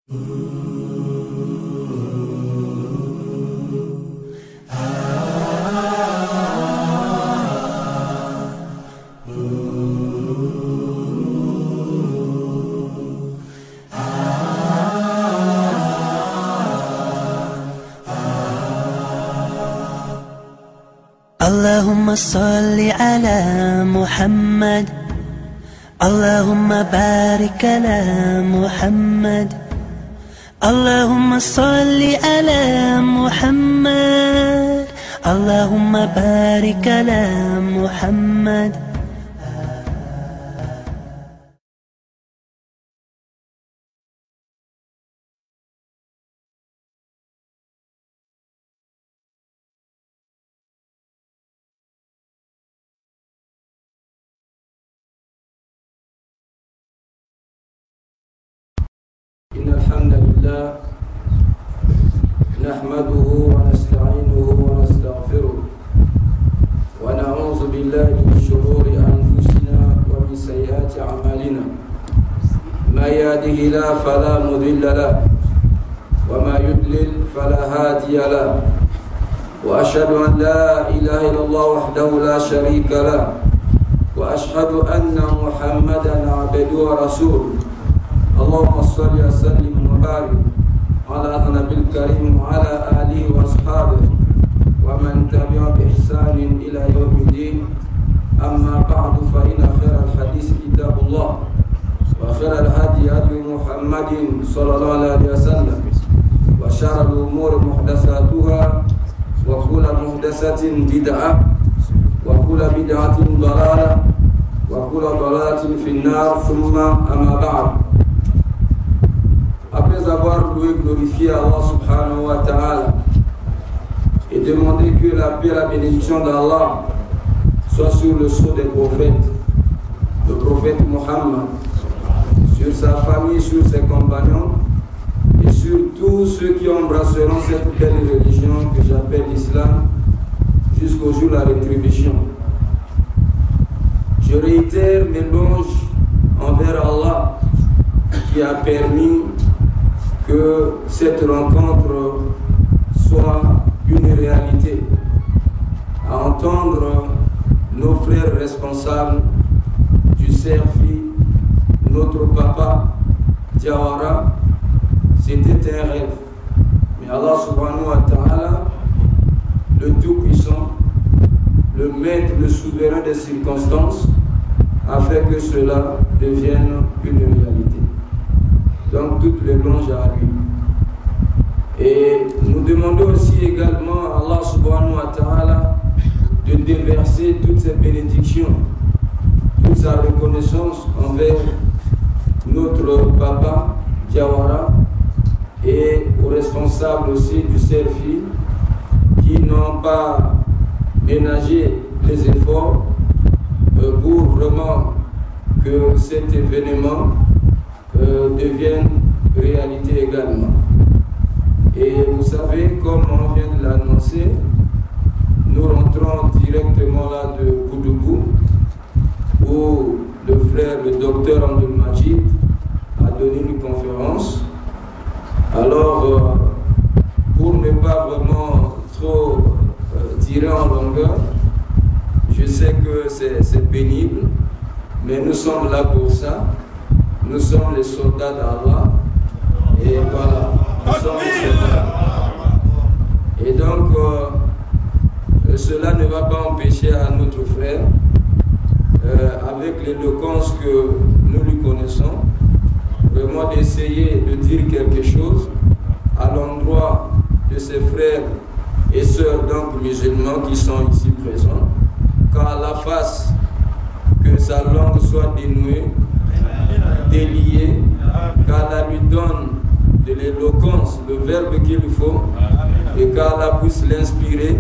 اللهم صل على محمد اللهم بارك على محمد اللهم صل على محمد اللهم بارك على محمد. إن الحمد لله نحمده ونستعينه ونستغفره ونعوذ بالله من شرور أنفسنا ومن سيئات أعمالنا ما يهده الله فلا مضل له وما يضلل فلا هادي له وأشهد أن لا إله إلا الله وحده لا شريك له وأشهد أن محمدا عبده ورسوله. اللهم صل وسلم وبارك على النبي الكريم وعلى آله وأصحابه ومن تبعهم بإحسان إلى يوم الدين. أما بعد فإن خير الحديث كتاب الله وخير الهدي هدي محمد صلى الله عليه وسلم وشر الأمور محدثاتها وكل محدثة بدعة وكل بدعة ضلالة وكل ضلالة في النار. ثم أما بعد. Après avoir loué et glorifié Allah subhanahu wa ta'ala et demandé que la paix et la bénédiction d'Allah soient sur le sceau des prophètes, le prophète Muhammad, sur sa famille, sur ses compagnons et sur tous ceux qui embrasseront cette belle religion que j'appelle l'islam jusqu'au jour de la rétribution. Je réitère mes louanges envers Allah qui a permis que cette rencontre soit une réalité, à entendre nos frères responsables du CERFI, notre papa Diawara, c'était un rêve. Mais Allah subhanahu wa ta'ala, le Tout-Puissant, le maître, le souverain des circonstances, a fait que cela devienne une réalité. Donc toutes les louanges à lui. Et nous demandons aussi également à Allah subhanahu wa ta'ala de déverser toutes ces bénédictions, toute sa reconnaissance envers notre papa Diawara et aux responsables aussi du CERFI qui n'ont pas ménagé les efforts pour vraiment que cet événement devienne réalité également. Et vous savez, comme on vient de l'annoncer, nous rentrons directement là de Koudougou, où le frère, le docteur Abdul Majid, a donné une conférence. Alors, pour ne pas vraiment trop tirer en longueur, je sais que c'est pénible, mais nous sommes là pour ça. Nous sommes les soldats d'Allah. Et voilà, nous sommes les soldats. Et donc, cela ne va pas empêcher à notre frère, avec l'éloquence que nous lui connaissons, vraiment d'essayer de dire quelque chose à l'endroit de ses frères et sœurs donc musulmans qui sont ici présents, qu'à la face que sa langue soit dénouée, déliée, qu'Allah lui donne de l'éloquence, le verbe qu'il faut, et qu'Allah puisse l'inspirer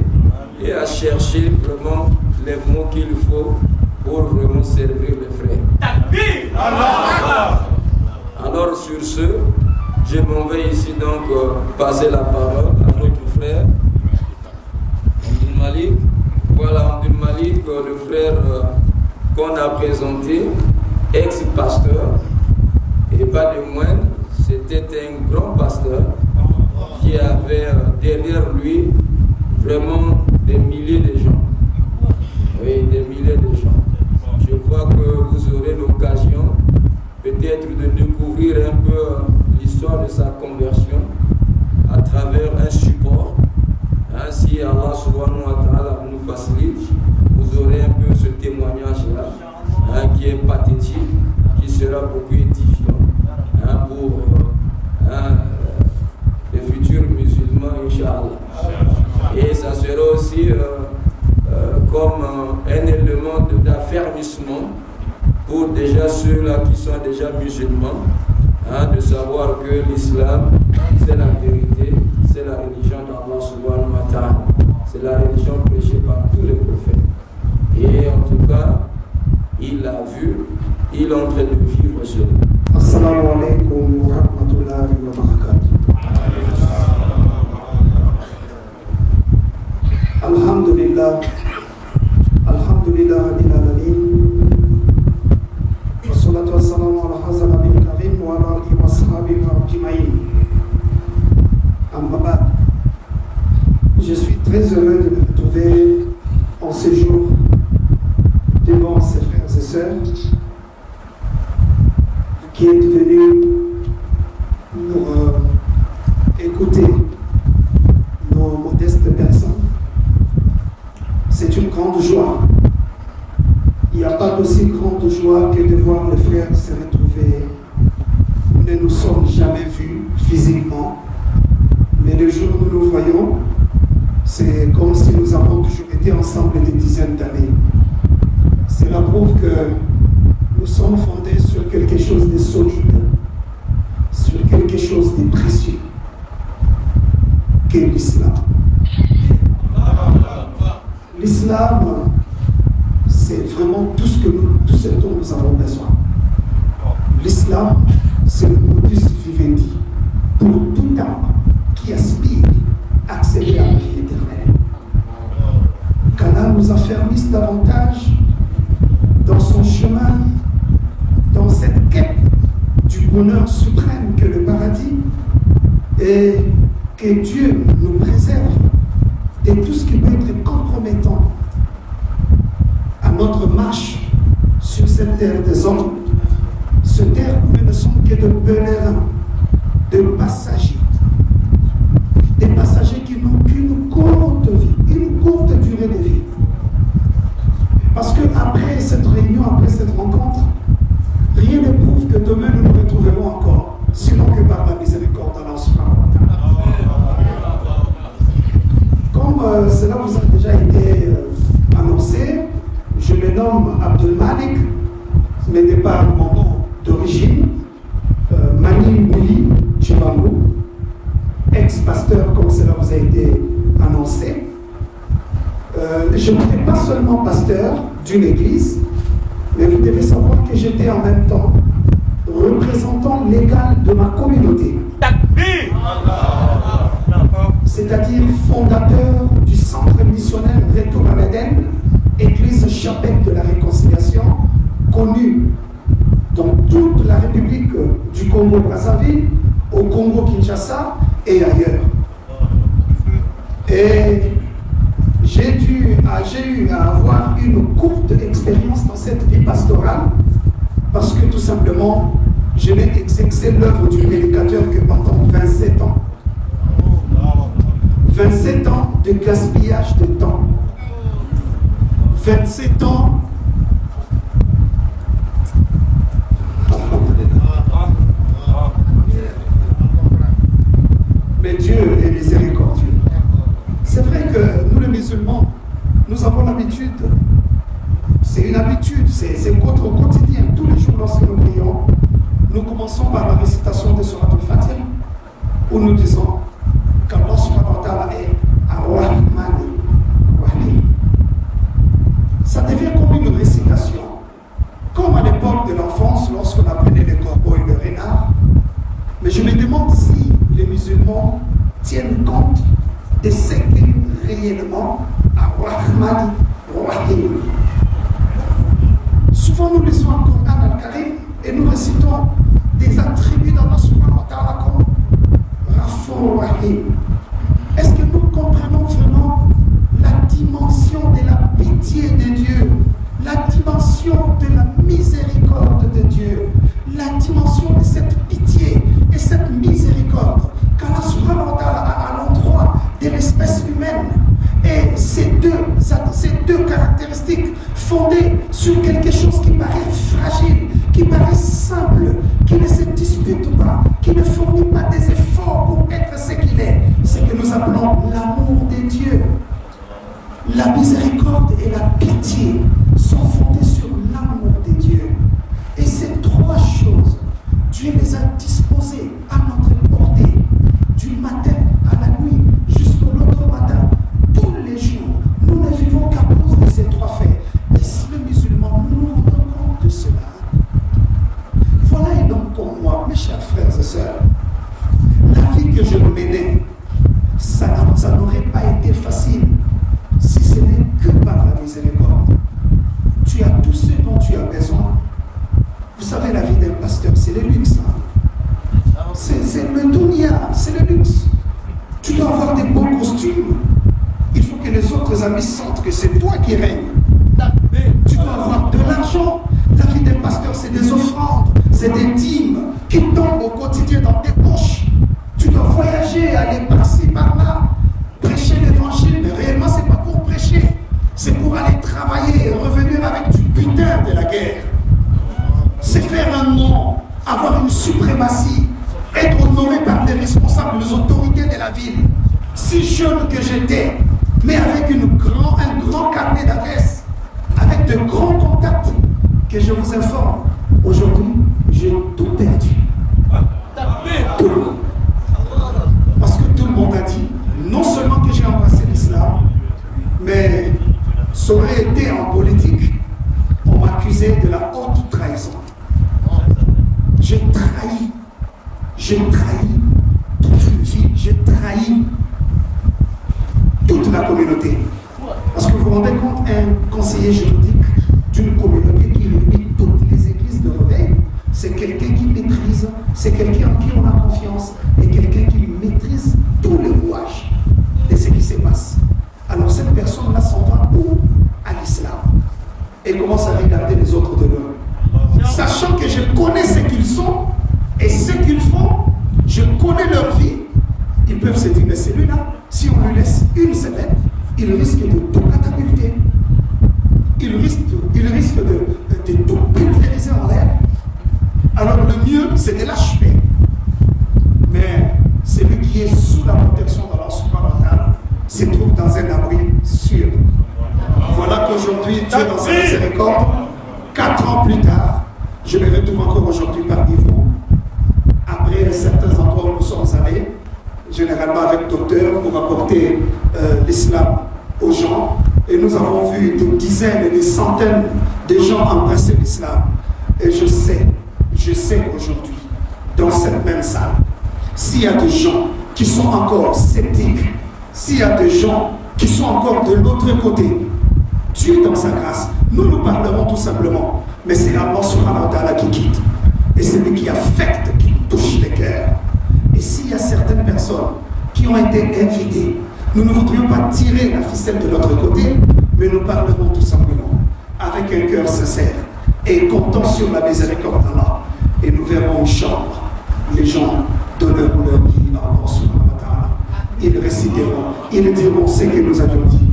et à chercher vraiment les mots qu'il faut pour vraiment servir les frères. Alors sur ce, je m'en vais ici donc passer la parole à notre frère Abdul Malik. Voilà Abdul Malik, le frère qu'on a présenté, ex-pasteur, et pas de moindre, c'est c'était un grand pasteur qui avait derrière lui vraiment des milliers de gens. Oui, des milliers de gens. Je crois que vous aurez l'occasion peut-être de découvrir un peu l'histoire de sa conversion à travers un support. Si Allah subhanahu wa ta'ala nous facilite, vous aurez un peu ce témoignage-là qui est pathétique, qui sera beaucoup édifiant pour les futurs musulmans, Inch'Allah. Et ça sera aussi comme un élément d'affermissement pour déjà ceux-là qui sont déjà musulmans, de savoir que l'islam, c'est la vérité, c'est la religion d'Allah subhanahu wa ta'ala. C'est la religion prêchée par tous les prophètes. Et en tout cas, il l'a vu, il est en train de vivre cela. Assalamu alaikum wa rahmatullahi wa barakatuh. Alhamdulillah, alhamdulillah rabbil alamin. Wassalatu wassalamu ala hazrat nabil karim wa ala alihi wa sahbihi wa ajma'in. Amma ba'd. Je suis très heureux de me retrouver en ce jour devant ses frères et sœurs qui est venu pour écouter nos modestes personnes. C'est une grande joie. Il n'y a pas d'aussi grande joie que de voir les frères se retrouver. Nous ne nous sommes jamais vus physiquement, mais le jour où nous nous voyons, c'est comme si nous avons toujours été ensemble des dizaines d'années. Cela prouve que nous sommes fondés sur quelque chose de solide, sur quelque chose de précieux, qu'est l'islam. L'islam, c'est vraiment tout ce dont nous avons besoin. L'islam, c'est le modus vivendi pour tout âme qui aspire à accéder à la vie éternelle. Qu'Allah nous affermisse davantage dans son chemin, dans cette quête du bonheur suprême que le paradis, et que Dieu nous préserve de tout ce qui peut être compromettant à notre marche sur cette terre des hommes, cette terre où nous ne sommes que de pèlerins, de passagers, des passagers qui nous courte vie, une courte durée de vie. Parce qu'après cette réunion, après cette rencontre, rien ne prouve que demain nous nous retrouverons encore, sinon que par la miséricorde d'Allah subhanahu wa ta'ala. Comme cela vous a déjà été annoncé, je me nomme Abdul Malik, ce n'est pas mon nom d'origine, Mani Mouli Chibangou, ex-pasteur comme cela vous a été annoncé. Je n'étais pas seulement pasteur d'une église, mais vous devez savoir que j'étais en même temps représentant légal de ma communauté. C'est-à-dire fondateur du centre missionnaire Retour à l'Éden, église chapelle de la réconciliation, connue dans toute la République du Congo-Brazzaville, au Congo-Kinshasa et ailleurs. Et j'ai eu à avoir une courte expérience dans cette vie pastorale parce que tout simplement, je n'ai exercé l'œuvre du prédicateur que pendant 27 ans. 27 ans de gaspillage de temps. 27 ans mais Dieu est miséricordieux. C'est vrai que nous les musulmans, nous avons l'habitude, c'est une habitude, c'est notre quotidien. Tous les jours lorsque nous prions, nous commençons par la récitation de Surat al-Fatiha, où nous disons qu'Allah subhanahu wa ta'ala est Ar-Rahman Rahim. Ça devient comme une récitation, comme à l'époque de l'enfance lorsqu'on apprenait les corbeaux et le renard. Mais je me demande si les musulmans tiennent compte de ce qu'est réellement Ar-Rahman Rahim. Souvent nous lisons le Coran al-Karim et nous récitons des attributs d'Allah subhanahu wa ta'ala Rahim. Est-ce que nous comprenons vraiment la dimension de la pitié de Dieu, la dimension de la miséricorde de Dieu, la dimension de cette pitié et cette miséricorde qu'Allah subhanahu wa ta'ala a à l'endroit de l'espèce humaine? Et ces deux caractéristiques fondées sur quelque chose qui paraît fragile, qui paraît simple, qui ne se dispute pas, qui ne fournit pas des efforts pour être ce qu'il est, ce que nous appelons l'amour de Dieu. La miséricorde et la pitié sont fondées sur l'amour de Dieu. Et ces trois choses, Dieu les a disposées à notre portée, du matin à la nuit jusqu'au l'autre matin. Tous les jours, nous ne vivons qu'à cause de ces trois faits. Et si le musulman, nous nous rendons compte de cela. Voilà un homme comme moi, mes chers frères et sœurs. La vie que je menais, ça n'aurait pas été facile si ce n'est que par la miséricorde. Tu as tout ce dont tu as besoin. Vous savez, la vie d'un pasteur, c'est le luxe. Hein? C'est le dunya, c'est le luxe. Tu dois avoir des beaux costumes. Il faut que les autres amis sentent que c'est toi qui règnes. Tu dois avoir de l'argent. La vie d'un pasteur, c'est des offrandes, c'est des dîmes qui tombent au quotidien dans tes poches. Tu dois voyager, aller par-ci, par-là, prêcher l'évangile, mais réellement, c'est pas pour prêcher. C'est pour aller travailler et revenir avec du butin de la guerre. C'est faire un nom, avoir une suprématie, être honoré par les responsables, les autorités de la ville. Si jeune que j'étais, mais avec un grand carnet d'adresses, avec de grands contacts, que je vous informe, aujourd'hui, j'ai tout perdu. Tout. Parce que tout le monde a dit, non seulement que j'ai embrassé l'islam, mais ça aurait été en politique, on m'accusait de la haute trahison. J'ai trahi toute une vie, j'ai trahi toute la communauté. Parce que vous vous rendez compte, un conseiller juridique d'une communauté qui réunit toutes les églises de réveil, c'est quelqu'un qui maîtrise, c'est quelqu'un en qui on a confiance, et quelqu'un qui maîtrise tout le rouage de ce qui se passe. Alors cette personne-là s'en va où? À l'islam. Et commence à regarder les autres de l'homme. Sachant que je connais ce qu'ils sont et ce qu'ils font, je connais leur vie, ils peuvent se dire, mais celui-là, si on lui laisse une semaine, il risque de tout catapulter. Il risque de tout pulvériser en l'air. Alors le mieux, c'est de l'achever. Mais celui qui est sous la protection d'Allah subhanahu wa ta'ala se trouve dans un abri sûr. Voilà qu'aujourd'hui, Dieu dans sa miséricorde, 4 ans plus tard, je me retrouve encore aujourd'hui parmi vous. Après certains endroits où nous sommes allés, généralement avec docteur, pour apporter l'islam aux gens. Et nous avons vu des dizaines et des centaines de gens embrasser l'islam. Et je sais qu'aujourd'hui, dans cette même salle, s'il y a des gens qui sont encore sceptiques, s'il y a des gens qui sont encore de l'autre côté, Dieu dans sa grâce, nous parlerons tout simplement. Mais c'est Allah subhanahu wa ta'ala qui quitte. Et c'est lui qui affecte, qui touche les cœurs. Et s'il y a certaines personnes qui ont été invitées, nous ne voudrions pas tirer la ficelle de notre côté, mais nous parlerons tout simplement avec un cœur sincère et comptant sur la miséricorde d'Allah. Et nous verrons, Inch'Allah, les gens donneront leur vie à Allah subhanahu wa ta'ala. Ils réciteront, ils diront ce que nous avions dit.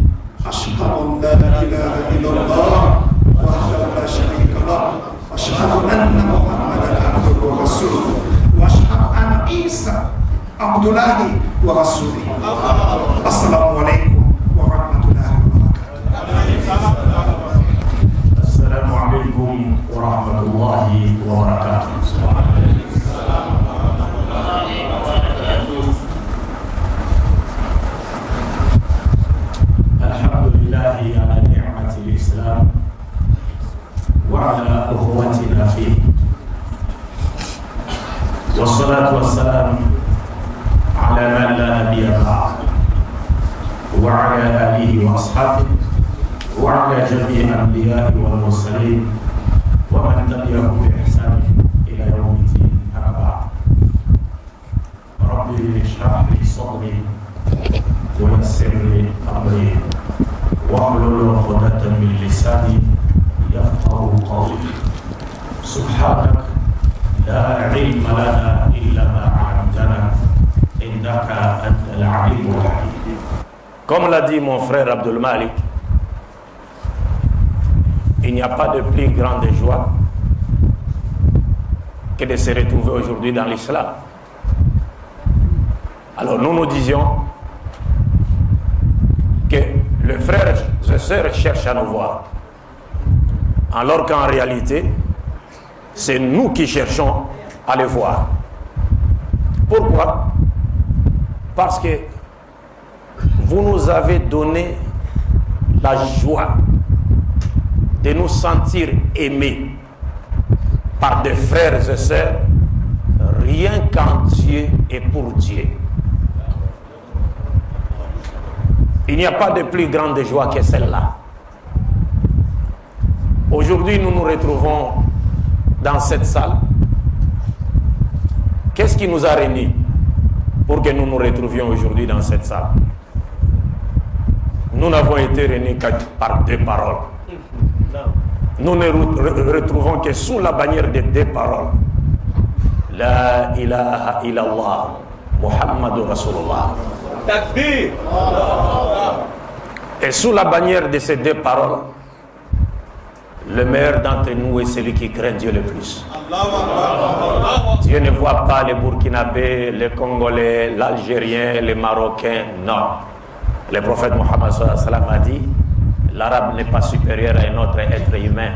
Ashhadu an la ilaha illallah wa ahdahu la sharika lah wa ashhadu anna Muhammadan abduhu wa rasuluhu wa ashhadu anna Isa Abdullahi wa rasuluhu. Assalamu alaikum wa rahmatullahi wa barakatuh. Assalamu alaikum wa rahmatullahi wa barakatuh. Alhamdulillahi ala ni'mati al-Islam wa ala ukhuwatina fihi. Wassalatu wassalamu ala man la nabiyya ba'd wa ala alihi wa ashabihi wa ala jami'i al-anbiya'i wal mursalin wa man tabi'ahum bi ihsan ila yawmi الدين. Rabbi shrah li صدري ويسر لي أمري واحلل عقدة من لساني يفقهوا قولي سبحانك لا علم لنا إلا ما علمتنا إنك أنت العليم الحكيم. Comme l'a dit mon frère Abdul Malik, il n'y a pas de plus grande joie que de se retrouver aujourd'hui dans l'islam. Alors nous nous disions que les frères et sœurs cherchent à nous voir, alors qu'en réalité, c'est nous qui cherchons à les voir. Pourquoi? Parce que vous nous avez donné la joie de nous sentir aimés par des frères et sœurs, rien qu'en Dieu et pour Dieu. Il n'y a pas de plus grande joie que celle-là. Aujourd'hui, nous nous retrouvons dans cette salle. Qu'est-ce qui nous a réunis pour que nous nous retrouvions aujourd'hui dans cette salle? Nous n'avons été réunis que par deux paroles. Nous ne retrouvons que sous la bannière de deux paroles. La ilaha illallah, Muhammadur Rasulullah. Takbir. Et sous la bannière de ces deux paroles, le meilleur d'entre nous est celui qui craint Dieu le plus. Dieu ne voit pas les Burkinabés, les Congolais, l'Algérien, les Marocains, non. Le prophète Mohammed a dit: l'arabe n'est pas supérieur à un autre être humain,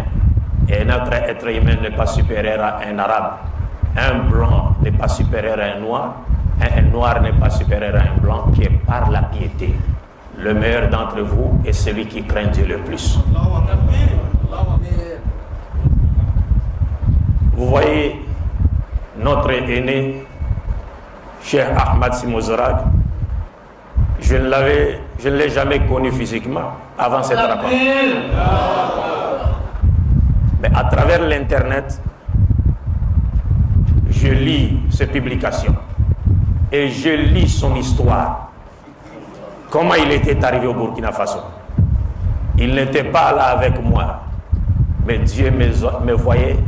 et un autre être humain n'est pas supérieur à un arabe. Un blanc n'est pas supérieur à un noir, un noir n'est pas supérieur à un blanc, qui est par la piété. Le meilleur d'entre vous est celui qui craint Dieu le plus. Vous voyez notre aîné, Cheikh Ahmad Simozorag, je ne l'ai jamais connu physiquement avant cette rencontre. Mais à travers l'internet, je lis ses publications et je lis son histoire. Comment il était arrivé au Burkina Faso. Il n'était pas là avec moi, mais Dieu me voyait.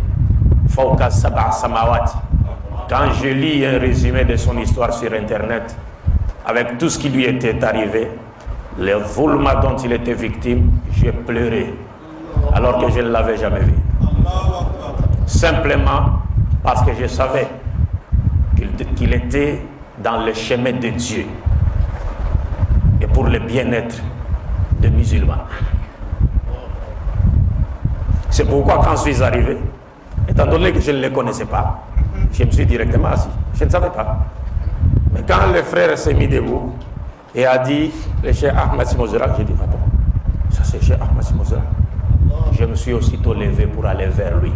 Fawqa sab'a samawat. Quand je lis un résumé de son histoire sur internet, avec tout ce qui lui était arrivé, les voulma dont il était victime, j'ai pleuré, alors que je ne l'avais jamais vu. Simplement parce que je savais qu'il était dans le chemin de Dieu et pour le bien-être des musulmans. C'est pourquoi quand je suis arrivé, étant donné que je ne les connaissais pas, je me suis directement assis. Je ne savais pas. Mais quand le frère s'est mis debout et a dit le Cheikh Ahmad Simozorag, j'ai dit attends, ça c'est Cheikh Ahmad Simozorag. Je me suis aussitôt levé pour aller vers lui.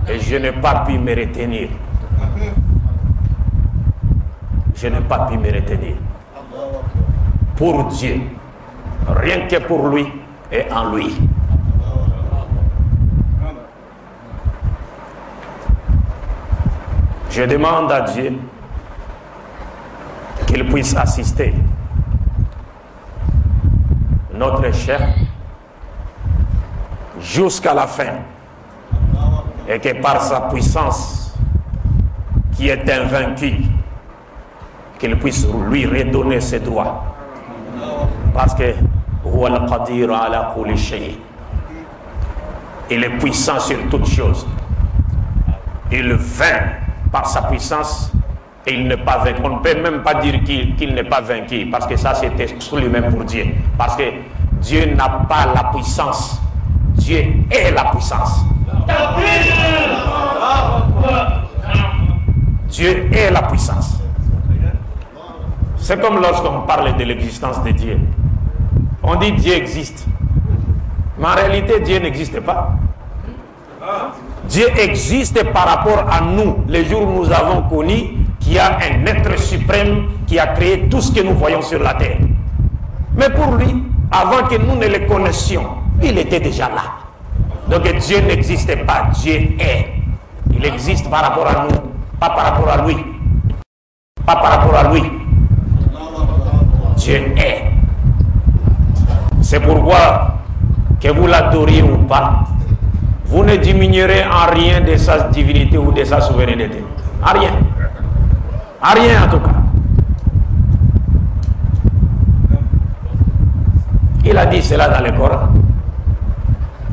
Et je n'ai pas pu me retenir. Je n'ai pas pu me retenir. Pour Dieu, rien que pour lui et en lui. Je demande à Dieu qu'il puisse assister notre chef jusqu'à la fin et que par sa puissance qui est invaincue, qu'il puisse lui redonner ses droits, parce que il est puissant sur toutes choses. Il vainc par sa puissance et il n'est pas vaincu. On ne peut même pas dire qu'il n'est pas vaincu, parce que ça c'est exclu même pour Dieu, parce que Dieu n'a pas la puissance, Dieu est la puissance. Dieu est la puissance. C'est comme lorsqu'on parle de l'existence de Dieu. On dit Dieu existe, mais en réalité Dieu n'existe pas. Dieu existe par rapport à nous, les jours où nous avons connu qu'il y a un être suprême qui a créé tout ce que nous voyons sur la terre. Mais pour lui, avant que nous ne le connaissions, il était déjà là. Donc Dieu n'existe pas, Dieu est. Il existe par rapport à nous, pas par rapport à lui. pas par rapport à lui. Dieu est. C'est pourquoi, que vous l'adoriez ou pas, vous ne diminuerez en rien de sa divinité ou de sa souveraineté. En rien. En rien en tout cas. Il a dit cela dans le Coran.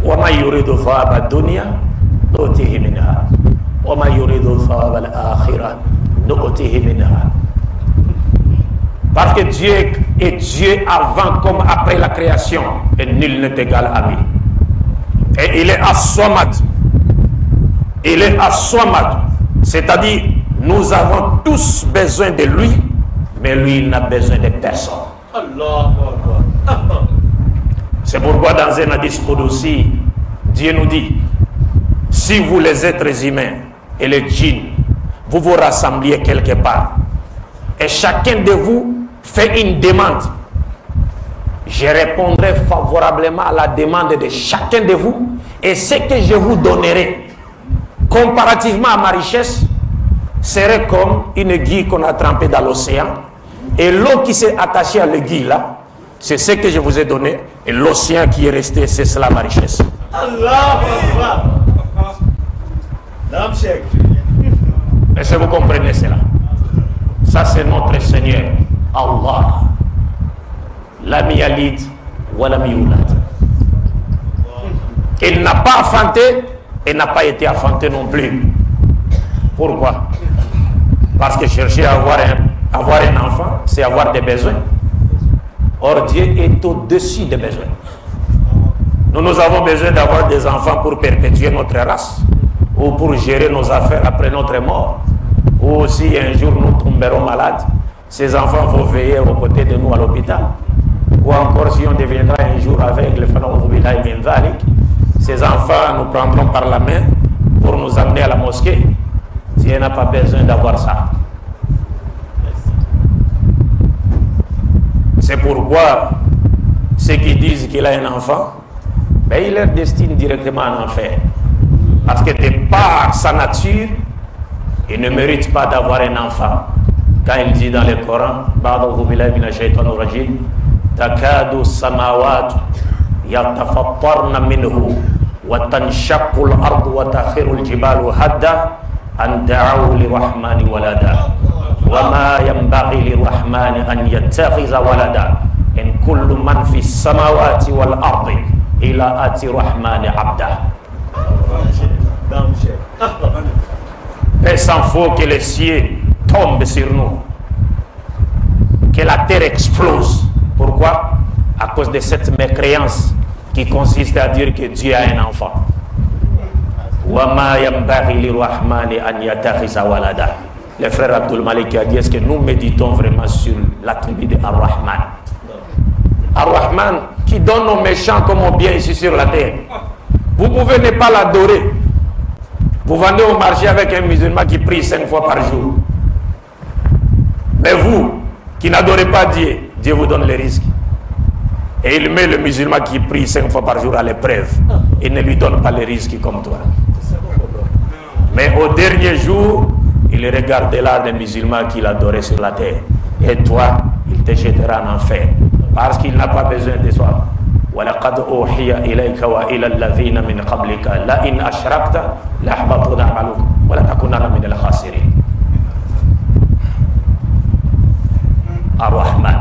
وَمَا يُرِيدُ ثَوَابَ الدُّنْيَا نُؤْتِهِ مِنْهَا وَمَا يُرِيدُ ثَوَابَ الْآخِرَةِ نُؤْتِهِ مِنْهَا. Parce que Dieu est Dieu avant comme après la création et nul n'est égal à lui. Et il est as-Samad. Il est as-Samad. C'est-à-dire, nous avons tous besoin de lui, mais lui, il n'a besoin de personne. C'est pourquoi dans un hadith aussi, Dieu nous dit, si vous les êtres humains et les djinns, vous vous rassembliez quelque part, et chacun de vous fait une demande, je répondrai favorablement à la demande de chacun de vous, et ce que je vous donnerai, comparativement à ma richesse, serait comme une aiguille qu'on a trempée dans l'océan, et l'eau qui s'est attachée à l'aiguille là, c'est ce que je vous ai donné, et l'océan qui est resté, c'est cela ma richesse. Est-ce que vous comprenez cela? Ça c'est notre Seigneur, Allah. Lam yalid wa lam yulad. Il n'a pas enfanté et n'a pas été enfanté non plus. Pourquoi? Parce que chercher à avoir un enfant, c'est avoir des besoins. Or, Dieu est au-dessus des besoins. Nous avons besoin d'avoir des enfants pour perpétuer notre race, ou pour gérer nos affaires après notre mort, ou si un jour nous tomberons malades, ces enfants vont veiller aux côtés de nous à l'hôpital, ou encore si on deviendra un jour aveugle, ces enfants nous prendront par la main pour nous amener à la mosquée. Dieu n'a pas besoin d'avoir ça. C'est pourquoi ceux qui disent qu'il a un enfant, ben il leur destine directement en enfer. Parce que de par sa nature, il ne mérite pas d'avoir un enfant. Quand il dit dans le Coran, Takadu samawatu yatafattarna minhu wa tanshaqqu al-ardu wa takhiru al-jibalu hadda an da'u lirrahmani walada. وما ينبغي للرحمن أن يتخذ ولدا إن كل من في السماوات والأرض إلى آتي الرحمن عبدا. Et s'en faut que les cieux tombent sur nous, que la terre explose. Pourquoi? À cause de cette mécréance qui consiste à dire que Dieu a un enfant. وما ينبغي للرحمن أن يتخذ ولدا. Le frère Abdul Malik a dit, est-ce que nous méditons vraiment sur l'attribut de Ar-Rahman? Ar-Rahman qui donne aux méchants comme aux biens ici sur la terre. Vous pouvez ne pas l'adorer. Vous vendez au marché avec un musulman qui prie 5 fois par jour. Mais vous, qui n'adorez pas Dieu, Dieu vous donne les risques. Et il met le musulman qui prie 5 fois par jour à l'épreuve. Il ne lui donne pas les risques comme toi. Mais au dernier jour, il regardera les musulmans qu'il adorait sur la terre. Et toi, il te jettera en enfer. Parce qu'il n'a pas besoin de soi. وَلَقَدْ أُوحِيَ إِلَيْكَ وَإِلَى الَّذِينَ مِنْ قَبْلِكَ لَإِنْ أَشْرَكْتَ لَيَحْبَطَنَّ عَمَلُكَ وَلَتَكُونَنَّ مِنَ الْخَاسِرِينَ. Ar-Rahman.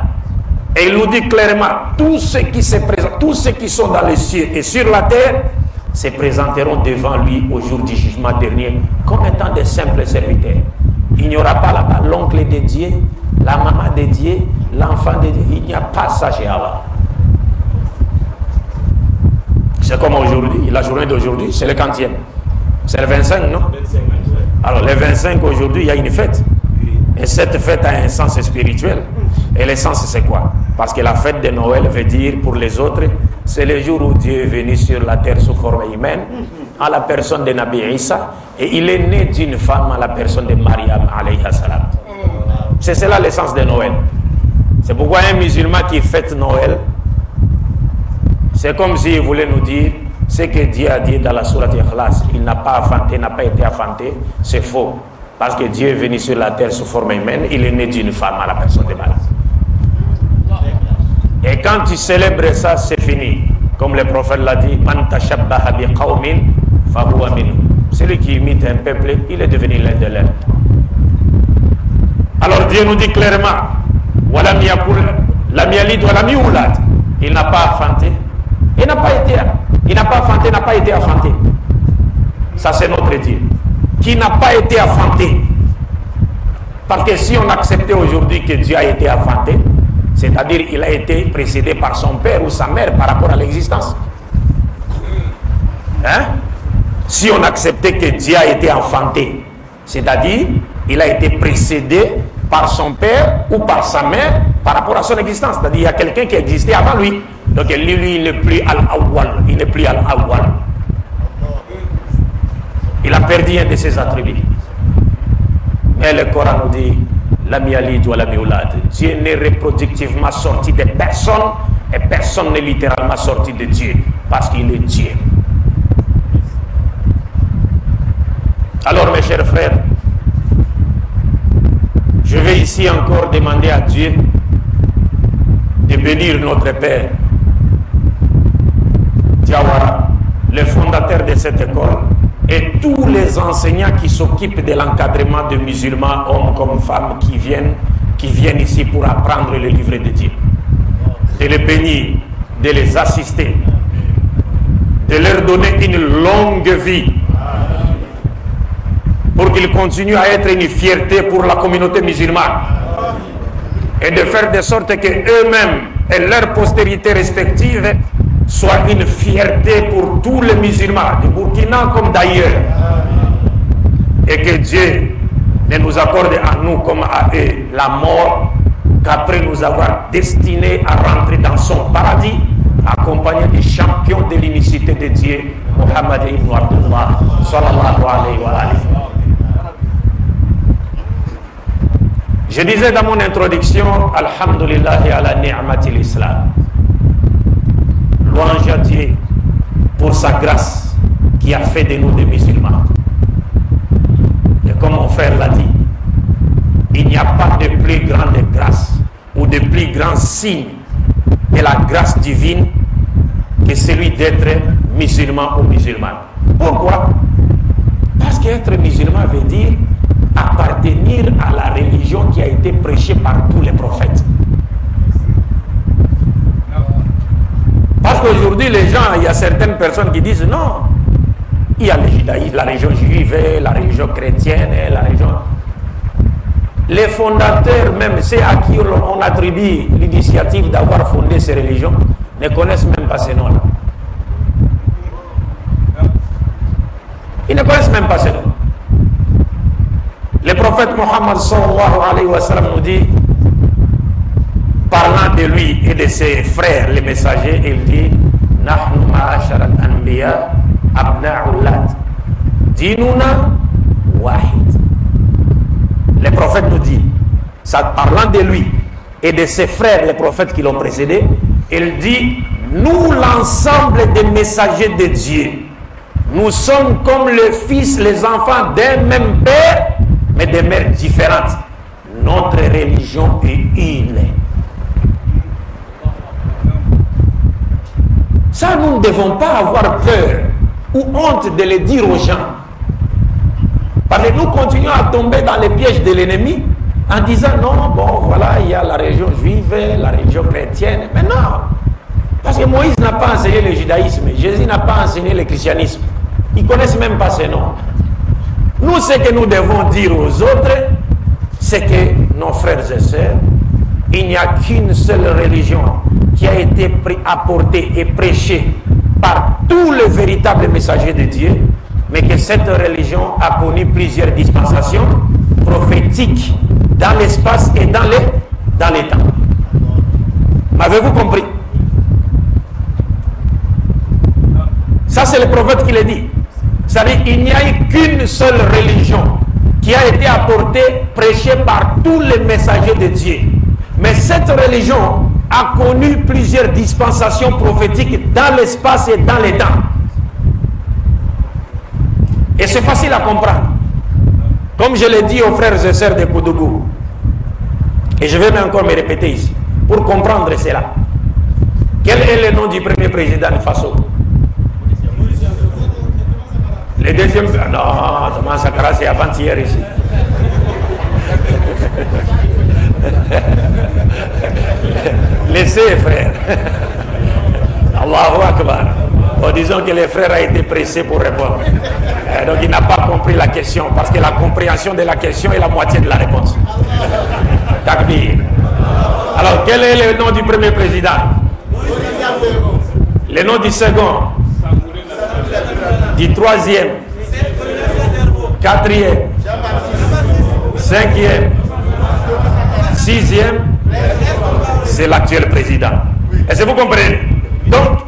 Et il nous dit clairement, tous ceux qui se présentent, tous ceux qui sont dans les cieux et sur la terre, se présenteront devant lui au jour du jugement dernier comme étant de simples serviteurs. Il n'y aura pas là-bas l'oncle de Dieu, la maman de Dieu, l'enfant de Dieu. Il n'y a pas ça chez Allah. C'est comme aujourd'hui, la journée d'aujourd'hui, c'est le quantième. C'est le 25, non? Alors le 25 aujourd'hui, il y a une fête. Et cette fête a un sens spirituel. Et le sens c'est quoi? Parce que la fête de Noël veut dire pour les autres, c'est le jour où Dieu est venu sur la terre sous forme humaine, à la personne de Nabi Isa, et il est né d'une femme à la personne de Mariam alayha salam. C'est cela l'essence de Noël. C'est pourquoi un musulman qui fête Noël, c'est comme s'il voulait nous dire ce que Dieu a dit dans la sourate Ikhlas, il n'a pas enfanté, n'a pas été enfanté, c'est faux. Parce que Dieu est venu sur la terre sous forme humaine, il est né d'une femme à la personne de Marie. Et quand tu célèbres ça, c'est fini. Comme le prophète l'a dit, Man tashabbaha bi qawmin fahuwa minhum. Celui qui imite un peuple, il est devenu l'un de leurs. Alors Dieu nous dit clairement, walam yakul lam yalid walam yulad. Il n'a pas enfanté. Il n'a pas été enfanté. Ça c'est notre Dieu. Qui n'a pas été enfanté. Parce que si on acceptait aujourd'hui que Dieu a été enfanté, c'est-à-dire qu'il a été précédé par son père ou sa mère par rapport à l'existence. Hein? Si on acceptait que Dieu a été enfanté, c'est-à-dire il a été précédé par son père ou par sa mère par rapport à son existence. C'est-à-dire il y a quelqu'un qui existait avant lui. Donc lui il n'est plus Al-Awwal. Il n'est plus Al-Awwal. Il a perdu un de ses attributs. Mais le Coran nous dit Lam yalid wa lam yulad. Dieu n'est reproductivement sorti de personne et personne n'est littéralement sorti de Dieu parce qu'il est Dieu. Alors mes chers frères, je vais ici encore demander à Dieu de bénir notre Père Diawara, le fondateur de cette école, et tous les enseignants qui s'occupent de l'encadrement de musulmans, hommes comme femmes, qui viennent ici pour apprendre le livre de Dieu. De les bénir, de les assister, de leur donner une longue vie, pour qu'ils continuent à être une fierté pour la communauté musulmane, et de faire de sorte que eux-mêmes et leur postérité respective soient une fierté pour tous les musulmans, du Burkina comme d'ailleurs, et que Dieu ne nous accorde à nous comme à eux la mort, qu'après nous avoir destinés à rentrer dans son paradis, accompagnés des champions de l'unicité de Dieu, Muhammad ibn Abdullah sallallahu alayhi wa alihi. Je disais dans mon introduction, Alhamdulillahi ala ni'matil Islam. Louange à Dieu pour sa grâce qui a fait de nous des musulmans. Et comme mon frère l'a dit, il n'y a pas de plus grande grâce ou de plus grand signe de la grâce divine que celui d'être musulman ou musulmane. Pourquoi? Parce qu'être musulman veut dire appartenir à la religion qui a été prêchée par tous les prophètes. Parce qu'aujourd'hui, les gens, il y a certaines personnes qui disent non, il y a le judaïsme, la religion juive, la religion chrétienne, la religion... Les fondateurs, même ceux à qui on attribue l'initiative d'avoir fondé ces religions, ne connaissent même pas ces noms-là. Ils ne connaissent même pas ces noms. Le prophète Mohammed sallallahu alayhi wa sallam nous dit, parlant de lui et de ses frères, les messagers, il dit Nahnu ma'ashar al-anbiya abna'ullat dinuna wahid. Le prophète nous dit, ça, parlant de lui et de ses frères, les prophètes qui l'ont précédé, il dit nous, l'ensemble des messagers de Dieu, nous sommes comme les fils, les enfants d'un même père, mais de mères différentes. Notre religion est une. Ça, nous ne devons pas avoir peur ou honte de le dire aux gens. Parce que nous continuons à tomber dans les pièges de l'ennemi en disant non, bon, voilà, il y a la religion juive, la religion chrétienne. Mais non, parce que Moïse n'a pas enseigné le judaïsme, Jésus n'a pas enseigné le christianisme. Ils ne connaissent même pas ces noms. Nous, ce que nous devons dire aux autres, c'est que nos frères et sœurs, il n'y a qu'une seule religion qui a été apportée et prêchée par tous les véritables messagers de Dieu, mais que cette religion a connu plusieurs dispensations prophétiques dans l'espace et dans les temps. M'avez-vous compris? Ça, c'est le prophète qui le dit. C'est-à-dire qu'il n'y a eu qu'une seule religion qui a été apportée, prêchée par tous les messagers de Dieu. Mais cette religion a connu plusieurs dispensations prophétiques dans l'espace et dans les temps. Et c'est facile à comprendre. Comme je l'ai dit aux frères et sœurs de Koudougou, et je vais même encore me répéter ici, pour comprendre cela. Quel est le nom du premier président de Faso? Le deuxième... Non, Thomas Sankara, c'est avant-hier ici. Laissez, frère. Allahu Akbar. Bon, disons que le frère a été pressé pour répondre. Donc il n'a pas compris la question, parce que la compréhension de la question est la moitié de la réponse. Takbir. Alors, quel est le nom du premier président? Le nom du second? Du troisième? Quatrième? Cinquième? Sixième? C'est l'actuel président. Est-ce que vous comprenez? Donc,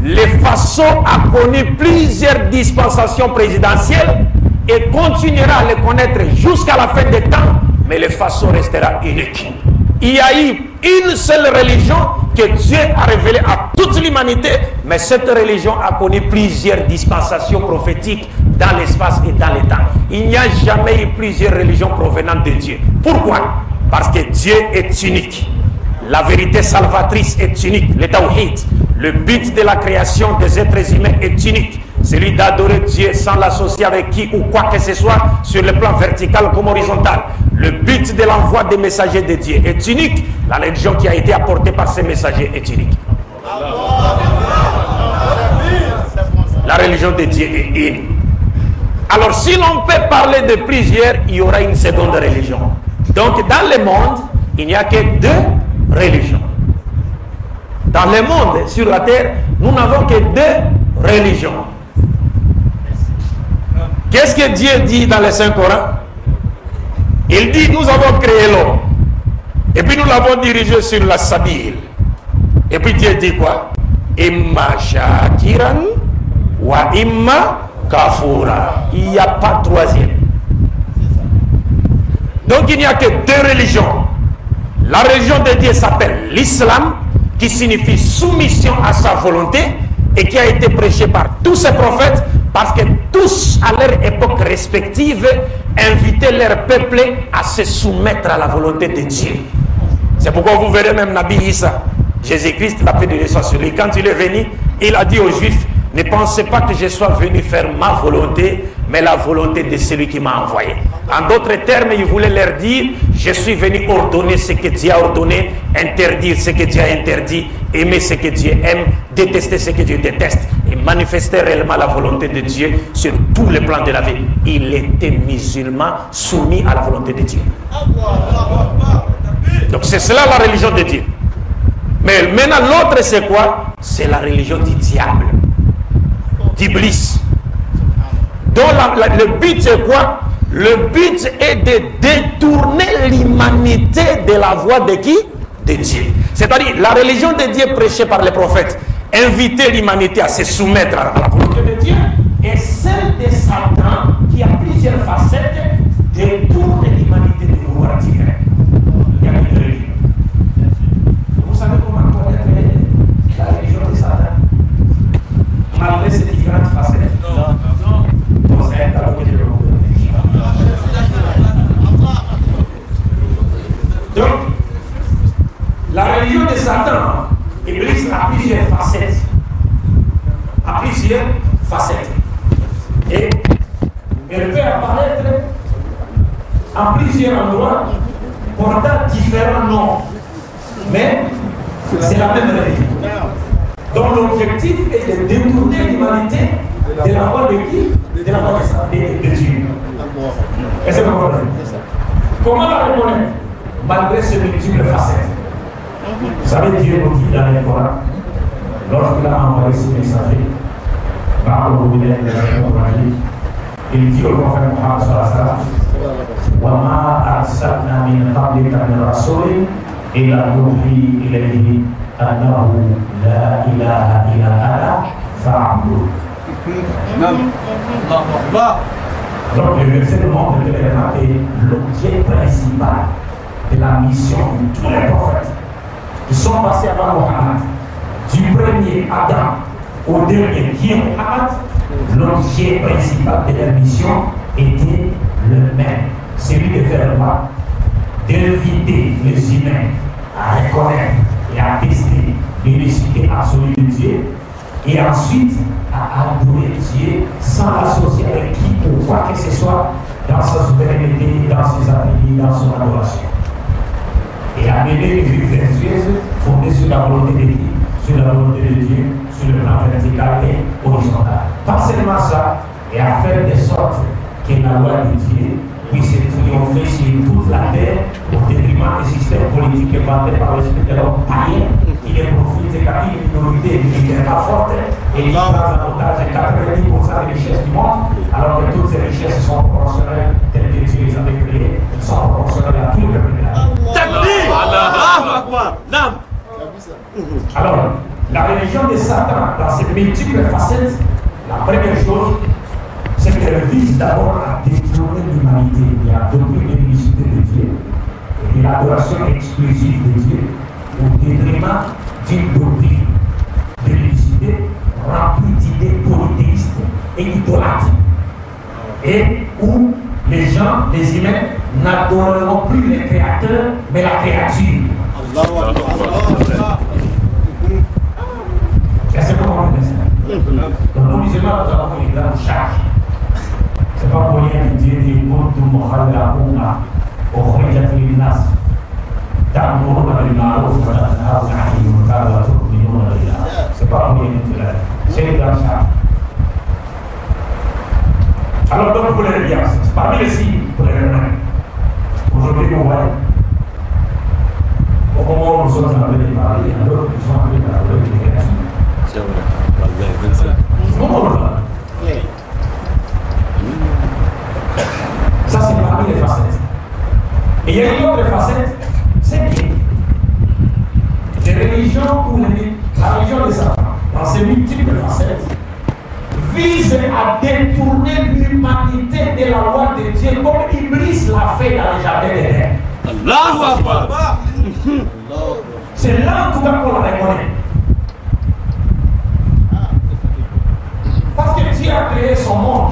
le Faso a connu plusieurs dispensations présidentielles et continuera à les connaître jusqu'à la fin des temps, mais le Faso restera unique. Il y a eu une seule religion que Dieu a révélée à toute l'humanité, mais cette religion a connu plusieurs dispensations prophétiques dans l'espace et dans les temps. Il n'y a jamais eu plusieurs religions provenant de Dieu. Pourquoi? Parce que Dieu est unique. La vérité salvatrice est unique, le tawhid. Le but de la création des êtres humains est unique. Celui d'adorer Dieu sans l'associer avec qui ou quoi que ce soit sur le plan vertical comme horizontal. Le but de l'envoi des messagers de Dieu est unique. La religion qui a été apportée par ces messagers est unique. La religion de Dieu est une. Alors si l'on peut parler de plusieurs, il y aura une seconde religion. Donc dans le monde, il n'y a que deux religions. Dans le monde, sur la terre, nous n'avons que deux religions. Qu'est-ce que Dieu dit dans le Saint-Coran? Il dit, nous avons créé l'homme. Et puis nous l'avons dirigé sur la Sabil. Et puis Dieu dit quoi? Imma shakiran wa imma kafura. Il n'y a pas troisième. Donc il n'y a que deux religions. La religion de Dieu s'appelle l'islam, qui signifie soumission à sa volonté et qui a été prêché par tous ces prophètes, parce que tous, à leur époque respective, invitaient leur peuple à se soumettre à la volonté de Dieu. C'est pourquoi vous verrez même Nabi Isa, Jésus-Christ, la paix de Dieu soit sur lui, quand il est venu, il a dit aux Juifs, ne pensez pas que je sois venu faire ma volonté, mais la volonté de celui qui m'a envoyé. En d'autres termes, il voulait leur dire, je suis venu ordonner ce que Dieu a ordonné, interdire ce que Dieu a interdit, aimer ce que Dieu aime, détester ce que Dieu déteste, et manifester réellement la volonté de Dieu sur tous les plans de la vie. Il était musulman, soumis à la volonté de Dieu. Donc c'est cela la religion de Dieu. Mais maintenant l'autre c'est quoi? C'est la religion du diable, d'Iblis. Donc le but c'est quoi? Le but est de détourner l'humanité de la voie de qui? De Dieu. C'est-à-dire la religion de Dieu prêchée par les prophètes, inviter l'humanité à se soumettre à la volonté de Dieu, et celle de Satan qui a plusieurs facettes, détourne l'humanité de vouloir Dieu. Il y a une religion. Vous savez comment connaître la religion de Satan malgré ces différentes facettes? Non. C'est un tableau que je vais vous donner. Donc, la religion de Satan, Iblis, a plusieurs facettes. Et elle peut apparaître en plusieurs endroits, portant différents noms. Mais c'est la même religion. Donc l'objectif est de détourner l'humanité de la voie de qui? De la voie de Dieu. Est-ce que vous comprenez? Comment la reconnaître? Malgré ces multiples facettes. Vous savez, Dieu nous dit dans le Coran, lorsqu'il a envoyé ses messagers, il dit au prophète Muhammad sallallahu alayhi wa sallam, وَمَا أَرْسَلْنَا مِنْ قَبْلِكَ مِنْ رَسُولٍ إِلَّا نُوحِي إِلَيْهِ أَنَّهُ لَا إِلَهَ إِلَّا أَنَا فَاعْبُدْ. Donc le verset montre clairement que l'objet principal de la mission de tous les prophètes qui sont passés avant Mohammed, du premier Adam au dernier qui est Mohammed, l'objet principal de leur mission était le même, celui de faire quoi? D'inviter les humains à reconnaître et à tester l'unicité absolue de Dieu, et ensuite à adorer Dieu sans l'associer avec qui ou quoi que ce soit dans sa souveraineté, dans ses attributs, dans son adoration. Et amener les vies vertueuses fondées sur la volonté de Dieu, sur la volonté de Dieu, sur le plan vertical et horizontal. Pas seulement ça, et à faire de sorte que la loi de Dieu puisse triompher sur toute la terre au détriment des systèmes politiques inventés par l'esprit de l'homme païen qui ne profite qu'à une minorité militaire forte et qui prend en otage 90% des richesses du monde, alors que toutes ces richesses sont proportionnelles telles que Dieu les avait créées, elles sont proportionnelles à tout le peuple. Alors, la religion de Satan, dans ses multiples facettes, la première chose, c'est qu'elle vise d'abord à détourner l'humanité et à dominer l'unicité de Dieu et de l'adoration exclusive de Dieu au détriment d'une doctrine de l'unicité remplie d'idées polythéistes et idolâtres, et où les gens, les humains, n'adoreront plus le créateur mais la créature. C'est comment on dit ça? Donc, nous musulmans, nous avons une grande charge. C'est pas pour rien que Dieu dit Kuntum khayra ukhrijat lin-nas ta'muruna bil ma'ruf wa tanhauna 'anil munkar wa tu'minuna billah. C'est pas pour rien que cela. C'est une grande charge. Alors donc pour les alliances, parmi les signes pour les romains, aujourd'hui on voit au moment où nous sommes en train de parler, alors nous sommes en train de parler de l'écriture. C'est vrai. Ça, c'est parmi les facettes. Et il y a une autre facette, c'est que les religions ou la religion de Satan, dans ses multiples facettes, vise à détourner l'humanité de la loi de Dieu comme Iblis l'a fait dans le jardin d'Éden. Allahu Akbar. C'est là en tout cas qu'on la reconnaît. Parce que Dieu a créé son monde.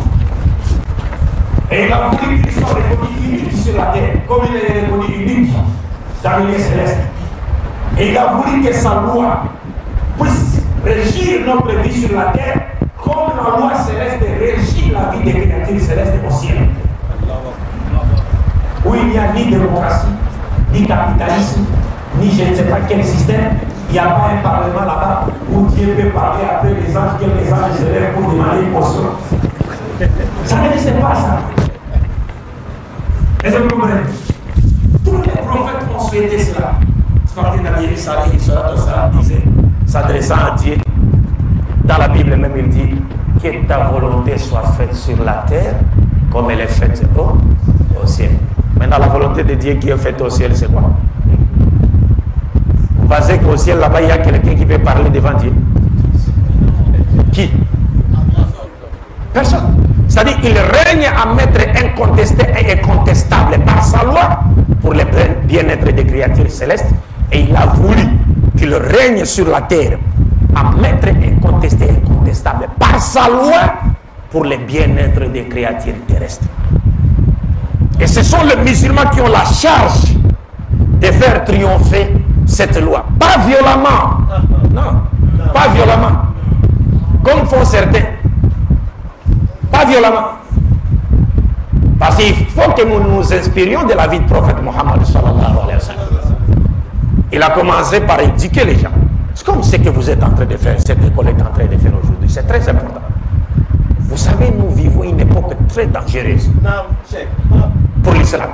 Et il a voulu qu'il soit reconnu unique sur la terre, comme il est reconnu unique dans l'univers céleste. Et il a voulu que sa loi puisse régir notre vie sur la terre, comme la loi céleste régit la vie des créatures célestes au ciel. Où il n'y a ni démocratie, ni capitalisme, ni je ne sais pas quel système. Il n'y a pas un parlement là-bas où Dieu peut parler après les anges, que les anges se lèvent pour demander une potion. Ça n'existe pas ça. Est-ce que vous comprenez? Tous les prophètes ont souhaité cela. Disait, s'adressant à Dieu, dans la Bible même il dit que ta volonté soit faite sur la terre comme elle est faite au ciel. Maintenant la volonté de Dieu qui est faite au ciel, c'est quoi? Vous pensez qu'au ciel là-bas il y a quelqu'un qui peut parler devant Dieu? Qui? Personne. C'est-à-dire qu'il règne à maître incontesté et incontestable par sa loi pour le bien-être des créatures célestes, et il a voulu qu'il règne sur la terre à maître incontesté et incontestable par sa loi pour le bien-être des créatures terrestres. Et ce sont les musulmans qui ont la charge de faire triompher cette loi. Pas violemment. Non, pas violemment. Comme font certains. Pas violemment. Parce qu'il faut que nous nous inspirions de la vie du prophète Mohammed sallallahu alayhi wa sallam. Il a commencé par éduquer les gens. C'est comme ce que vous êtes en train de faire, cette école est en train de faire aujourd'hui. C'est très important. Vous savez, nous vivons une époque très dangereuse pour l'islam.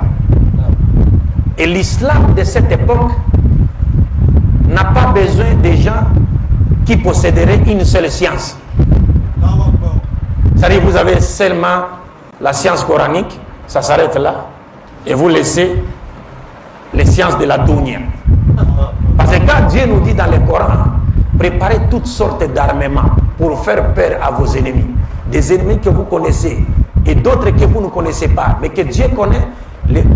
Et l'islam de cette époque n'a pas besoin de gens qui posséderaient une seule science. C'est-à-dire vous avez seulement la science coranique, ça s'arrête là, et vous laissez les sciences de la dunya. Parce que quand Dieu nous dit dans le Coran, préparez toutes sortes d'armements pour faire peur à vos ennemis, des ennemis que vous connaissez et d'autres que vous ne connaissez pas, mais que Dieu connaît.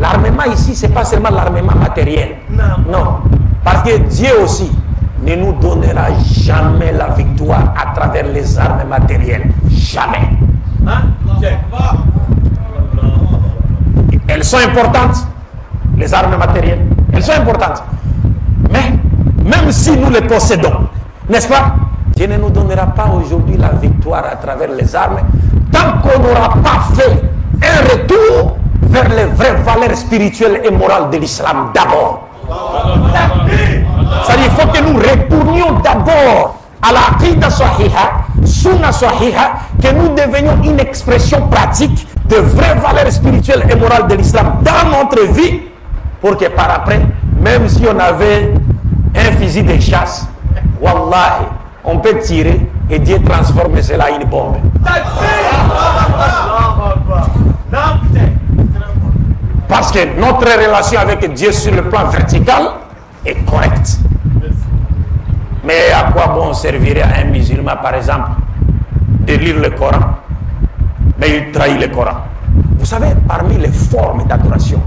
L'armement ici, ce n'est pas seulement l'armement matériel. Non. Parce que Dieu aussi ne nous donnera jamais la victoire à travers les armes matérielles. Jamais. elles sont importantes. Les armes matérielles, elles sont importantes. Mais même si nous les possédons, n'est-ce pas, Dieu ne nous donnera pas aujourd'hui la victoire à travers les armes tant qu'on n'aura pas fait un retour vers les vraies valeurs spirituelles et morales de l'islam d'abord. C'est-à-dire qu'il faut que nous retournions d'abord à la aqida sahiha, sunna sahiha, que nous devenions une expression pratique de vraies valeurs spirituelles et morales de l'islam dans notre vie, pour que par après, même si on avait un fusil de chasse, wallahi, on peut tirer et Dieu transforme cela en une bombe. Parce que notre relation avec Dieu sur le plan vertical est correcte. Mais à quoi bon servirait à un musulman, par exemple, de lire le Coran, mais il trahit le Coran? Vous savez, parmi les formes d'adoration,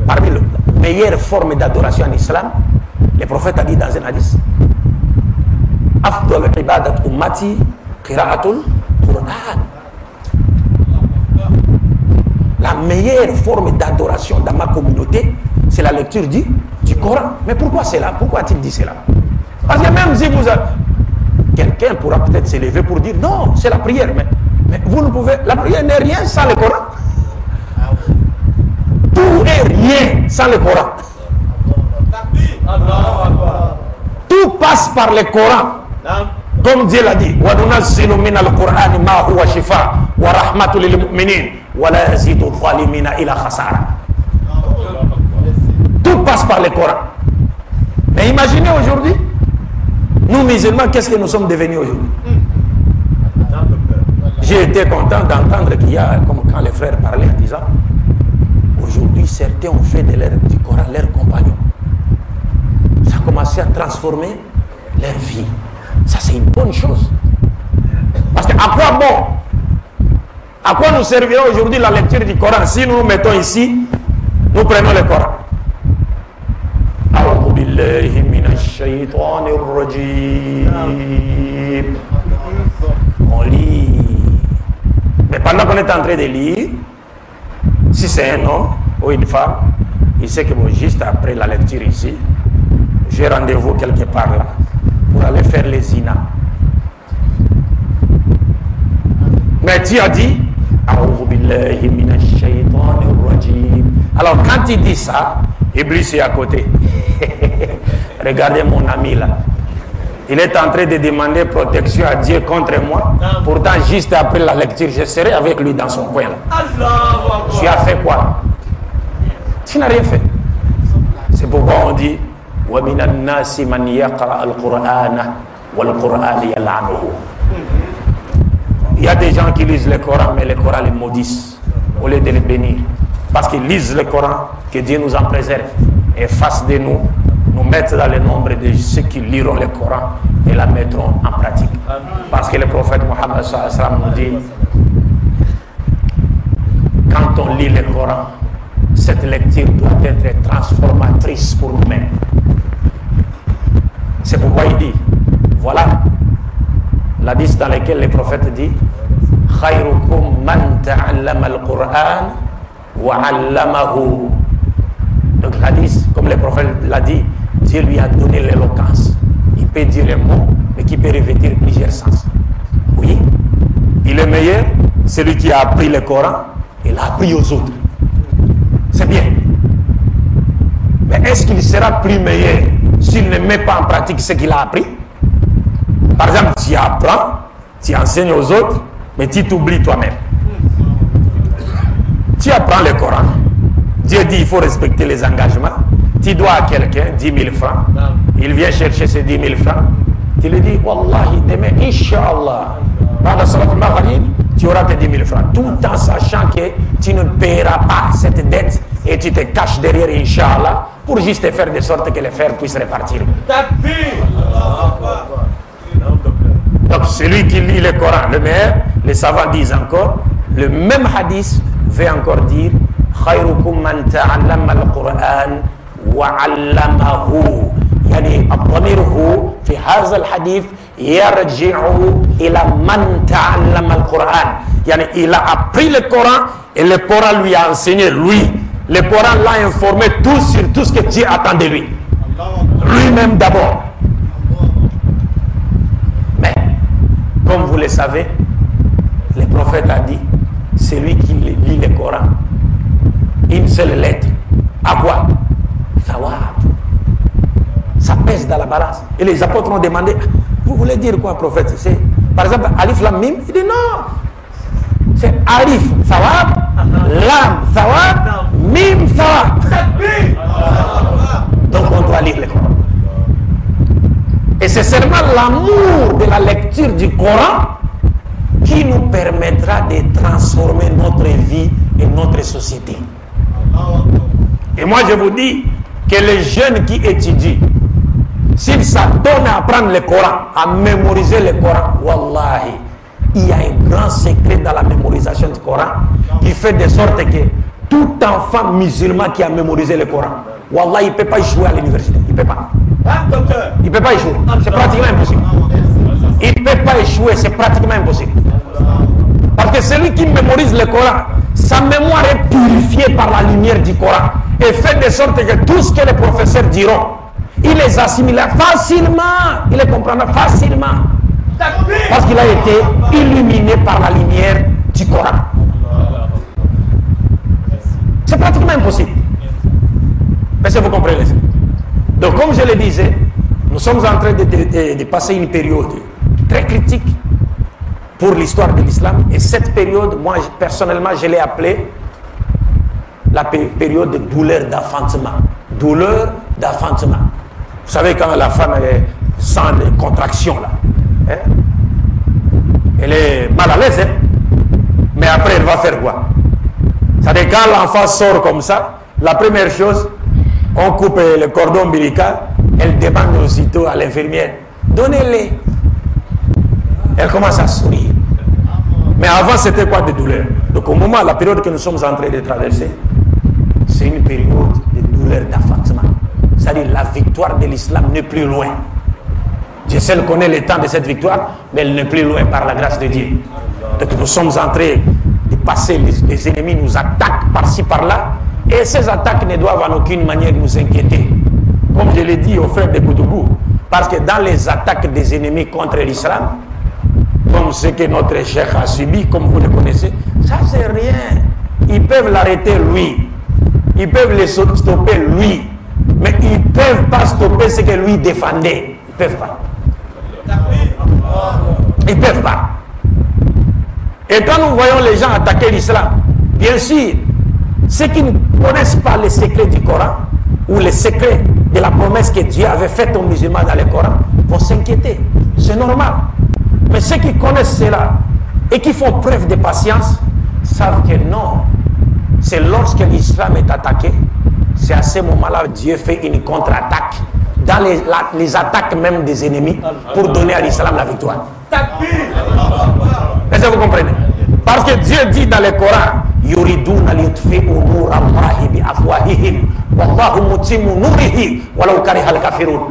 parmi les meilleures formes d'adoration en islam, le prophète a dit dans un hadith, Afdal ibadat ummati qira'atul Qur'an. La meilleure forme d'adoration dans ma communauté, c'est la lecture du Coran. Mais pourquoi c'est là? Pourquoi a-t-il dit cela? Parce que même si vous avez... Quelqu'un pourra peut-être s'élever pour dire non, c'est la prière, mais vous ne pouvez... La prière n'est rien sans le Coran. Tout est rien sans le Coran. Tout passe par le Coran. Comme Dieu l'a dit, وَنُنَزِّلُ مِنَ الْقُرْآنِ مَا هُوَ شِفَاءٌ وَرَحْمَةٌ لِلْمُؤْمِنِينَ وَلَا يَزِيدُ الظَّالِمِينَ إِلَّا خَسَارًا. Tout passe par le Coran. Mais imaginez aujourd'hui, nous musulmans, qu'est-ce que nous sommes devenus aujourd'hui? J'ai été content d'entendre qu'il y a, comme quand les frères parlaient en disant, aujourd'hui certains ont fait du Coran leur compagnon. Ça a commencé à transformer leur vie. Ça, c'est une bonne chose. Parce que à quoi bon? À quoi nous servira aujourd'hui la lecture du Coran si nous nous mettons ici, nous prenons le Coran? A'udhu billahi minash shaytanir rajim. On lit. Mais pendant qu'on est en train de lire, si c'est un homme ou une femme, il sait que bon, juste après la lecture ici, j'ai rendez-vous quelque part là pour aller faire les zina. Mais Dieu a dit A'udhu billahi minash shaytanir rajim. Alors quand il dit ça, Iblis est à côté. Regardez mon ami là. Il est en train de demander protection à Dieu contre moi. Pourtant, juste après la lecture, je serai avec lui dans son coin là. Tu as fait quoi? Tu n'as rien fait. C'est pourquoi on dit وَمِنَ النَّاسِ مَنْ يَقْرَأَ الْقُرْآنَ وَالْقُرْآنِ يَلْعَنُهُ. Il y a des gens qui lisent le Coran, mais le Coran les maudissent au lieu de les bénir. Parce qu'ils lisent le Coran, que Dieu nous en préserve et fasse de nous mettre dans le nombre de ceux qui liront le Coran et la mettront en pratique. Parce que le prophète Mohammed sallallahu alayhi wa sallam nous dit, quand on lit le Coran, cette lecture doit être transformatrice pour nous-mêmes. C'est pourquoi il dit, voilà l'hadith dans lequel le prophète dit, khayrukum man ta'allama al-Qur'an wa 'allamahu. Donc l'hadith, comme le prophète l'a dit, Dieu lui a donné l'éloquence. Il peut dire un mot, mais qui peut revêtir plusieurs sens. Oui, il est meilleur, celui qui a appris le Coran et l'a appris aux autres. C'est bien. Mais est-ce qu'il sera plus meilleur s'il ne met pas en pratique ce qu'il a appris? Par exemple, tu apprends, tu enseignes aux autres, mais tu t'oublies toi-même. Tu apprends le Coran. Dieu dit il faut respecter les engagements. Tu dois à quelqu'un 10 000 francs. Il vient chercher ces 10 000 francs. Tu lui dis, Wallahi, demain, Inch'Allah, pendant Salat al-Maghrib, tu auras tes 10 000 francs. Tout en sachant que tu ne paieras pas cette dette et tu te caches derrière Inch'Allah pour juste faire de sorte que les frères puissent repartir. Donc celui qui lit le Coran, le meilleur, les savants disent encore, le même hadith veut encore dire خيركم من تعلم القرآن وعلمه. يعني الضمير في هذا الحديث يرجع إلى من تعلم القرآن. يعني il a appris le Coran et le Coran lui a enseigné lui. Le Coran l'a informé sur tout ce que Dieu attend de lui. Lui-même d'abord. Mais, comme vous le savez, le prophète a dit, c'est lui qui lit le Coran. Une seule lettre. À quoi? Thawab. Ça pèse dans la balance. Et les apôtres ont demandé, vous voulez dire quoi, prophète? C'est, par exemple, Alif Lam Mim. Il dit non. C'est Alif Thawab, Lam Thawab, Mim Thawab. Donc on doit lire le Coran. Et c'est seulement l'amour de la lecture du Coran qui nous permettra de transformer notre vie et notre société. Et moi je vous dis que les jeunes qui étudient, s'ils s'adonnent à apprendre le Coran, à mémoriser le Coran, wallahi, il y a un grand secret dans la mémorisation du Coran qui fait de sorte que tout enfant musulman qui a mémorisé le Coran, wallahi, il ne peut pas échouer à l'université. Il ne peut pas. Il ne peut pas échouer. C'est pratiquement impossible. Il ne peut pas échouer, c'est pratiquement impossible. Parce que celui qui mémorise le Coran, sa mémoire est purifiée par la lumière du Coran et fait de sorte que tout ce que les professeurs diront, il les assimilera facilement, il les comprendra facilement. Parce qu'il a été illuminé par la lumière du Coran. C'est pratiquement impossible. Mais si vous comprenez. Donc comme je le disais, nous sommes en train de passer une période très critique pour l'histoire de l'islam. Et cette période, moi personnellement, je l'ai appelée la période de douleur d'enfantement. Douleur d'enfantement. Vous savez, quand la femme sent les contractions là, hein, elle est mal à l'aise, hein, mais après elle va faire quoi? C'est-à-dire quand l'enfant sort comme ça, la première chose, on coupe le cordon ombilical, elle demande aussitôt à l'infirmière, donnez-les. Elle commence à sourire. Mais avant, c'était quoi de douleur? Donc au moment, la période que nous sommes en train de traverser, c'est une période de douleur d'enfantement. C'est-à-dire la victoire de l'islam n'est plus loin. Dieu seul connaît le temps de cette victoire, mais elle n'est plus loin par la grâce de Dieu. Donc nous sommes en train de passer, les ennemis nous attaquent par-ci, par-là, et ces attaques ne doivent en aucune manière nous inquiéter. Comme je l'ai dit aux frères de Koutougou, parce que dans les attaques des ennemis contre l'islam, comme ce que notre cheikh a subi, comme vous le connaissez, ça c'est rien. Ils peuvent l'arrêter lui, ils peuvent le stopper lui, mais ils ne peuvent pas stopper ce que lui défendait. Ils ne peuvent pas. Ils ne peuvent pas. Et quand nous voyons les gens attaquer l'islam, bien sûr, ceux qui ne connaissent pas les secrets du Coran ou les secrets de la promesse que Dieu avait faite aux musulmans dans le Coran vont s'inquiéter. C'est normal. Mais ceux qui connaissent cela et qui font preuve de patience savent que non. C'est lorsque l'islam est attaqué, c'est à ce moment-là que Dieu fait une contre-attaque dans les attaques même des ennemis pour donner à l'islam la victoire. Est-ce que vous comprenez? Parce que Dieu dit dans le Coran, Yuriduna liyutfi'u nura Allahi bi afwahihim wallahu mutimmu nurihi walau karihal kafirun.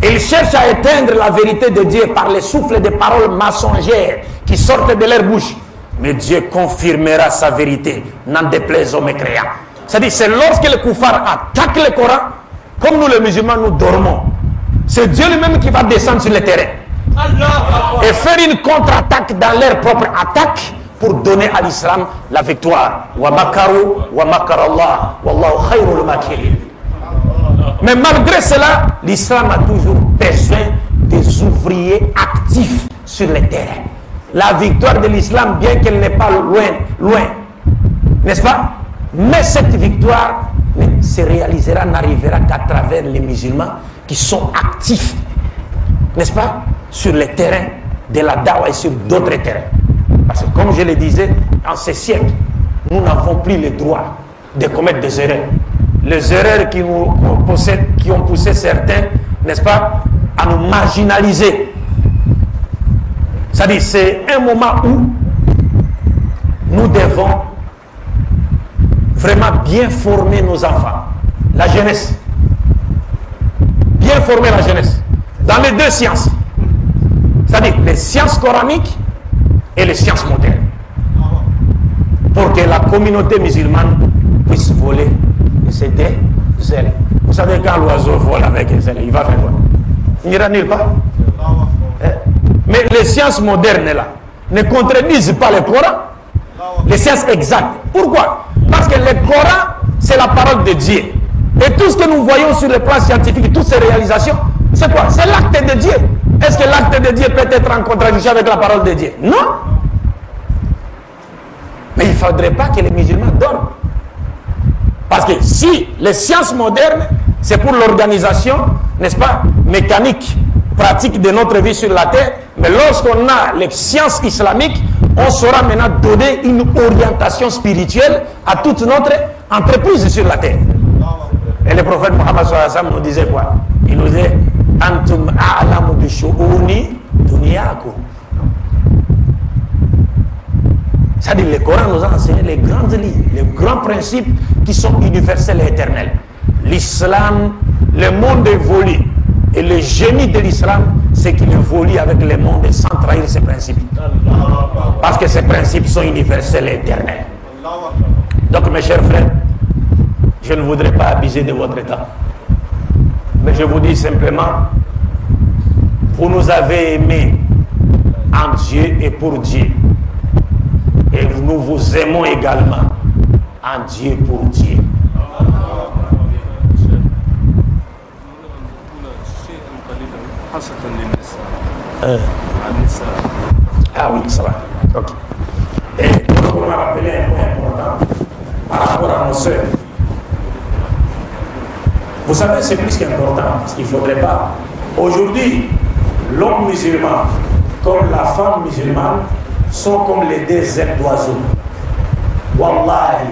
Ils cherchent à éteindre la vérité de Dieu par les souffles de paroles mensongères qui sortent de leur bouche. Mais Dieu confirmera sa vérité, n'en déplaise aux mécréants. C'est-à-dire, c'est lorsque le koufar attaque le Coran, comme nous les musulmans, nous dormons. C'est Dieu lui-même qui va descendre sur le terrain et faire une contre-attaque dans leur propre attaque pour donner à l'islam la victoire. Wa makaru wa makarallah wallahu khayrul makirin. Mais malgré cela, l'islam a toujours besoin des ouvriers actifs sur le terrain. La victoire de l'islam, bien qu'elle n'est pas loin, n'est-ce pas? Mais cette victoire ne se réalisera, n'arrivera qu'à travers les musulmans qui sont actifs, n'est-ce pas, sur le terrain de la dawa et sur d'autres terrains. Parce que comme je le disais, en ces siècles, nous n'avons plus le droit de commettre des erreurs. Les erreurs qui ont poussé certains, n'est-ce pas, à nous marginaliser. C'est-à-dire, c'est un moment où nous devons vraiment bien former nos enfants, la jeunesse. Bien former la jeunesse dans les deux sciences. C'est-à-dire les sciences coraniques et les sciences modernes. Pour que la communauté musulmane puisse voler c'est des ailes. Vous savez, quand l'oiseau vole avec les ailes, il va faire quoi? Il n'ira nulle part. Mais les sciences modernes là ne contredisent pas le Coran, les sciences exactes. Pourquoi? Parce que le Coran, c'est la parole de Dieu. Et tout ce que nous voyons sur le plan scientifique, toutes ces réalisations, c'est quoi? C'est l'acte de Dieu. Est-ce que l'acte de Dieu peut être en contradiction avec la parole de Dieu? Non. Mais il ne faudrait pas que les musulmans dorment. Parce que si les sciences modernes, c'est pour l'organisation, n'est-ce pas, mécanique, pratique de notre vie sur la terre, mais lorsqu'on a les sciences islamiques, on saura maintenant donner une orientation spirituelle à toute notre entreprise sur la terre. Et le prophète Mohammed sallallahu alayhi wa sallam nous disait quoi? Il nous disait Antum a'lamu bi shu'uni dunyakum. C'est-à-dire le Coran nous a enseigné les grandes lignes, les grands principes qui sont universels et éternels. L'islam, le monde évolue. Et le génie de l'islam, c'est qu'il évolue avec le monde sans trahir ses principes. Parce que ces principes sont universels et éternels. Donc mes chers frères, je ne voudrais pas abuser de votre temps. Mais je vous dis simplement, vous nous avez aimés en Dieu et pour Dieu. Et nous vous aimons également en Dieu pour Dieu. Ah oui, ça va. Ok. Et on m'a rappelé un point important par rapport à nos sœurs. Vous savez, c'est plus qu'important, parce qu'il ne faudrait pas. Aujourd'hui, l'homme musulman, comme la femme musulmane, sont comme les deux ailes d'oiseau. Wallahi,